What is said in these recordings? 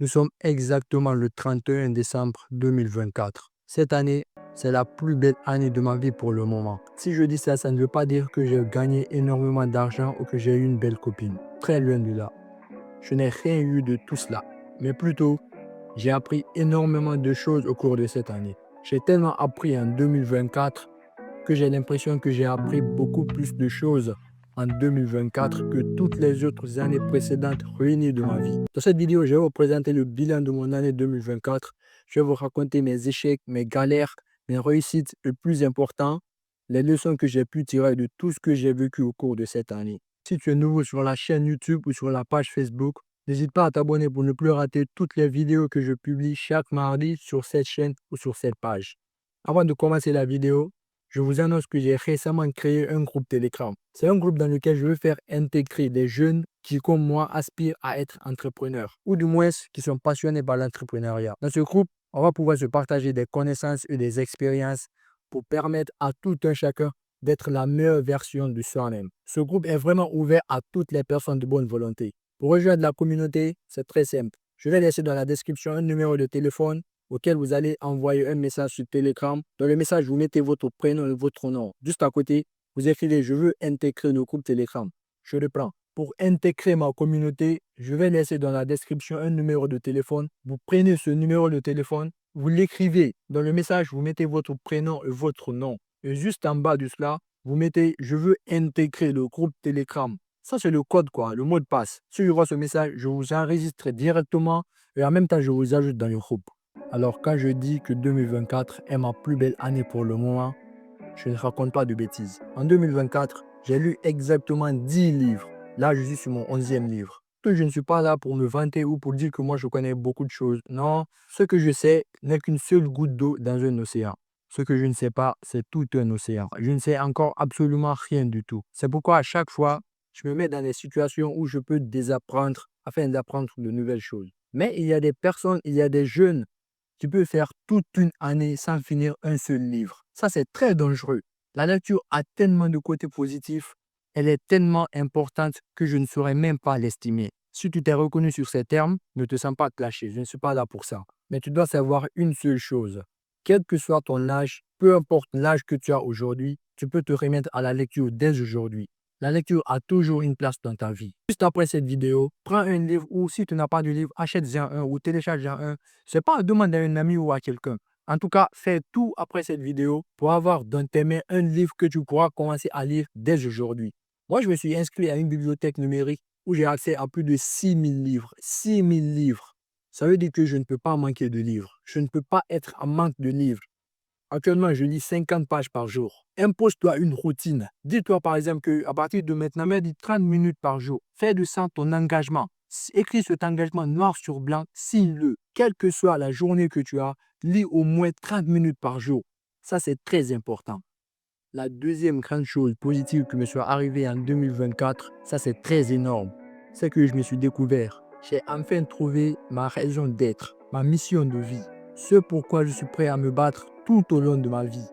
Nous sommes exactement le 31 décembre 2024. Cette année, c'est la plus belle année de ma vie pour le moment. Si je dis ça, ça ne veut pas dire que j'ai gagné énormément d'argent ou que j'ai eu une belle copine. Très loin de là. Je n'ai rien eu de tout cela. Mais plutôt, j'ai appris énormément de choses au cours de cette année. J'ai tellement appris en 2024 que j'ai l'impression que j'ai appris beaucoup plus de choses en 2024 que toutes les autres années précédentes réunies de ma vie. Dans cette vidéo, je vais vous présenter le bilan de mon année 2024. Je vais vous raconter mes échecs, mes galères, mes réussites, le plus important, les leçons que j'ai pu tirer de tout ce que j'ai vécu au cours de cette année. Si tu es nouveau sur la chaîne YouTube ou sur la page Facebook, n'hésite pas à t'abonner pour ne plus rater toutes les vidéos que je publie chaque mardi sur cette chaîne ou sur cette page. Avant de commencer la vidéo, je vous annonce que j'ai récemment créé un groupe Telegram. C'est un groupe dans lequel je veux faire intégrer des jeunes qui, comme moi, aspirent à être entrepreneurs ou du moins qui sont passionnés par l'entrepreneuriat. Dans ce groupe, on va pouvoir se partager des connaissances et des expériences pour permettre à tout un chacun d'être la meilleure version de soi-même. Ce groupe est vraiment ouvert à toutes les personnes de bonne volonté. Pour rejoindre la communauté, c'est très simple. Je vais laisser dans la description un numéro de téléphone auquel vous allez envoyer un message sur Telegram. Dans le message, vous mettez votre prénom et votre nom. Juste à côté, vous écrivez « Je veux intégrer le groupe Telegram ». Je reprends. Pour intégrer ma communauté, je vais laisser dans la description un numéro de téléphone. Vous prenez ce numéro de téléphone, vous l'écrivez. Dans le message, vous mettez votre prénom et votre nom. Et juste en bas de cela, vous mettez « Je veux intégrer le groupe Telegram ». Ça, c'est le code, le mot de passe. Si je vois ce message, je vous enregistre directement et en même temps, je vous ajoute dans le groupe. Alors, quand je dis que 2024 est ma plus belle année pour le moment, je ne raconte pas de bêtises. En 2024, j'ai lu exactement 10 livres. Là, je suis sur mon 11e livre. Je ne suis pas là pour me vanter ou pour dire que moi, je connais beaucoup de choses. Non, ce que je sais n'est qu'une seule goutte d'eau dans un océan. Ce que je ne sais pas, c'est tout un océan. Je ne sais encore absolument rien du tout. C'est pourquoi à chaque fois, je me mets dans des situations où je peux désapprendre afin d'apprendre de nouvelles choses. Mais il y a des personnes, il y a des jeunes qui peuvent faire toute une année sans finir un seul livre. Ça, c'est très dangereux. La lecture a tellement de côtés positifs, elle est tellement importante que je ne saurais même pas l'estimer. Si tu t'es reconnu sur ces termes, ne te sens pas clashé, je ne suis pas là pour ça. Mais tu dois savoir une seule chose. Quel que soit ton âge, peu importe l'âge que tu as aujourd'hui, tu peux te remettre à la lecture dès aujourd'hui. La lecture a toujours une place dans ta vie. Juste après cette vidéo, prends un livre ou si tu n'as pas de livre, achète-en un ou télécharge-en un. Ce n'est pas à demander à un ami ou à quelqu'un. En tout cas, fais tout après cette vidéo pour avoir dans tes mains un livre que tu pourras commencer à lire dès aujourd'hui. Moi, je me suis inscrit à une bibliothèque numérique où j'ai accès à plus de 6000 livres. 6000 livres. Ça veut dire que je ne peux pas manquer de livres. Je ne peux pas être en manque de livres. Actuellement, je lis 50 pages par jour. Impose-toi une routine. Dis-toi par exemple qu'à partir de maintenant, mets 30 minutes par jour. Fais de ça ton engagement. Écris cet engagement noir sur blanc, signe-le. Quelle que soit la journée que tu as, lis au moins 30 minutes par jour. Ça, c'est très important. La deuxième grande chose positive qui me soit arrivée en 2024, ça c'est très énorme, c'est que je me suis découvert. J'ai enfin trouvé ma raison d'être, ma mission de vie, ce pourquoi je suis prêt à me battre tout au long de ma vie.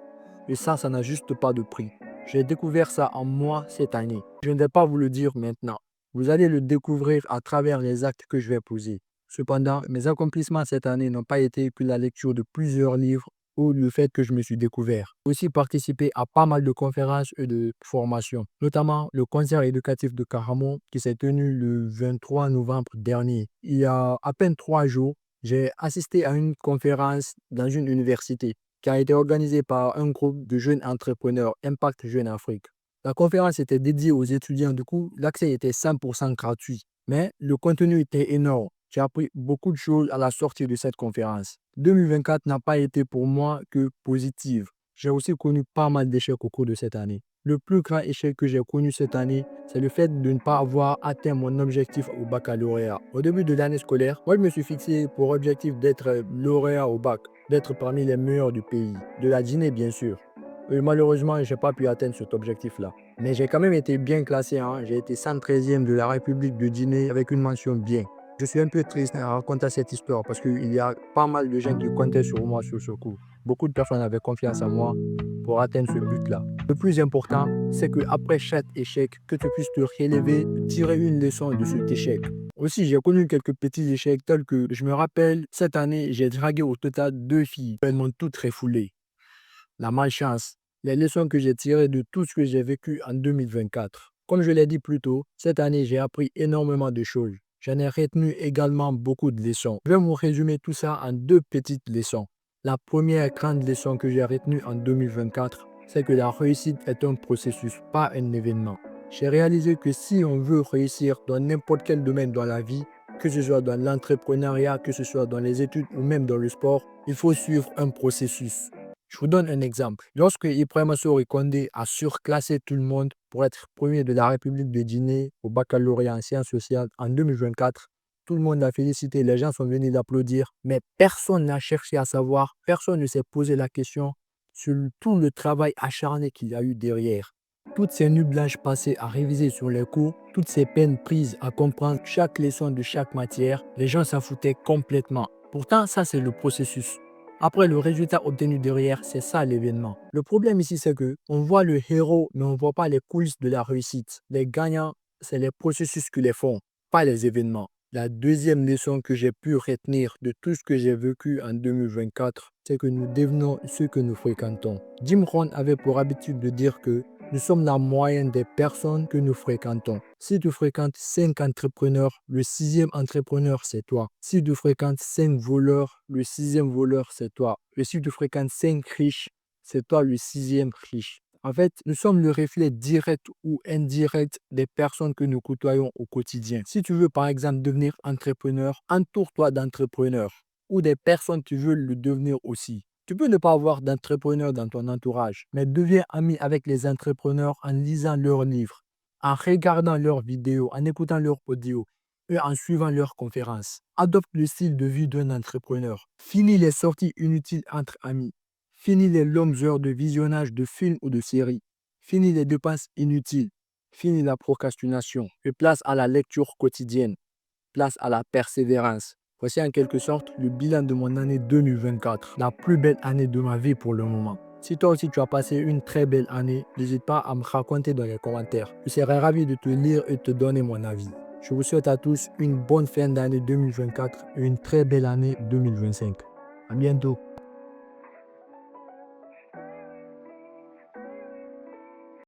Et ça n'a juste pas de prix. J'ai découvert ça en moi cette année. Je ne vais pas vous le dire maintenant. Vous allez le découvrir à travers les actes que je vais poser. Cependant, mes accomplissements cette année n'ont pas été que la lecture de plusieurs livres ou le fait que je me suis découvert. J'ai aussi participé à pas mal de conférences et de formations, notamment le concert éducatif de Caramon qui s'est tenu le 23 novembre dernier. Il y a à peine 3 jours, j'ai assisté à une conférence dans une université qui a été organisée par un groupe de jeunes entrepreneurs, Impact Jeunes Afrique. La conférence était dédiée aux étudiants, du coup, l'accès était 100% gratuit, mais le contenu était énorme. J'ai appris beaucoup de choses à la sortie de cette conférence. 2024 n'a pas été pour moi que positive. J'ai aussi connu pas mal d'échecs au cours de cette année. Le plus grand échec que j'ai connu cette année, c'est le fait de ne pas avoir atteint mon objectif au baccalauréat. Au début de l'année scolaire, moi je me suis fixé pour objectif d'être lauréat au bac, d'être parmi les meilleurs du pays, de la Guinée bien sûr. Et malheureusement, je n'ai pas pu atteindre cet objectif-là. Mais j'ai quand même été bien classé. J'ai été 113e de la République de Guinée avec une mention bien. Je suis un peu triste à raconter cette histoire parce qu'il y a pas mal de gens qui comptaient sur moi sur ce coup. Beaucoup de personnes avaient confiance en moi pour atteindre ce but-là. Le plus important, c'est qu'après chaque échec, que tu puisses te relever, tirer une leçon de cet échec. Aussi, j'ai connu quelques petits échecs tels que, je me rappelle, cette année, j'ai dragué au total 2 filles. Elles m'ont toutes refoulé. La malchance, les leçons que j'ai tirées de tout ce que j'ai vécu en 2024. Comme je l'ai dit plus tôt, cette année, j'ai appris énormément de choses. J'en ai retenu également beaucoup de leçons. Je vais vous résumer tout ça en 2 petites leçons. La première grande leçon que j'ai retenue en 2024, c'est que la réussite est un processus, pas un événement. J'ai réalisé que si on veut réussir dans n'importe quel domaine dans la vie, que ce soit dans l'entrepreneuriat, que ce soit dans les études ou même dans le sport, il faut suivre un processus. Je vous donne un exemple. Lorsque Ibrahima Sori Condé a surclassé tout le monde pour être premier de la République de Guinée au baccalauréat en sciences sociales en 2024, tout le monde l'a félicité, les gens sont venus l'applaudir, mais personne n'a cherché à savoir, personne ne s'est posé la question sur tout le travail acharné qu'il y a eu derrière. Toutes ces nuits blanches passées à réviser sur les cours, toutes ces peines prises à comprendre chaque leçon de chaque matière, les gens s'en foutaient complètement. Pourtant, ça c'est le processus. Après, le résultat obtenu derrière, c'est ça l'événement. Le problème ici, c'est que on voit le héros, mais on ne voit pas les coulisses de la réussite. Les gagnants, c'est les processus qui les font, pas les événements. La deuxième leçon que j'ai pu retenir de tout ce que j'ai vécu en 2024, c'est que nous devenons ce que nous fréquentons. Jim Rohn avait pour habitude de dire que nous sommes la moyenne des personnes que nous fréquentons. Si tu fréquentes 5 entrepreneurs, le 6e entrepreneur, c'est toi. Si tu fréquentes 5 voleurs, le 6e voleur, c'est toi. Et si tu fréquentes 5 riches, c'est toi le 6e riche. En fait, nous sommes le reflet direct ou indirect des personnes que nous côtoyons au quotidien. Si tu veux par exemple devenir entrepreneur, entoure-toi d'entrepreneurs ou des personnes qui veulent le devenir aussi. Tu peux ne pas avoir d'entrepreneurs dans ton entourage, mais deviens ami avec les entrepreneurs en lisant leurs livres, en regardant leurs vidéos, en écoutant leurs audios et en suivant leurs conférences. Adopte le style de vie d'un entrepreneur. Finis les sorties inutiles entre amis. Finis les longues heures de visionnage de films ou de séries. Finis les dépenses inutiles. Finis la procrastination. Et place à la lecture quotidienne. Place à la persévérance. Voici en quelque sorte le bilan de mon année 2024, la plus belle année de ma vie pour le moment. Si toi aussi tu as passé une très belle année, n'hésite pas à me raconter dans les commentaires. Je serai ravi de te lire et de te donner mon avis. Je vous souhaite à tous une bonne fin d'année 2024 et une très belle année 2025. À bientôt.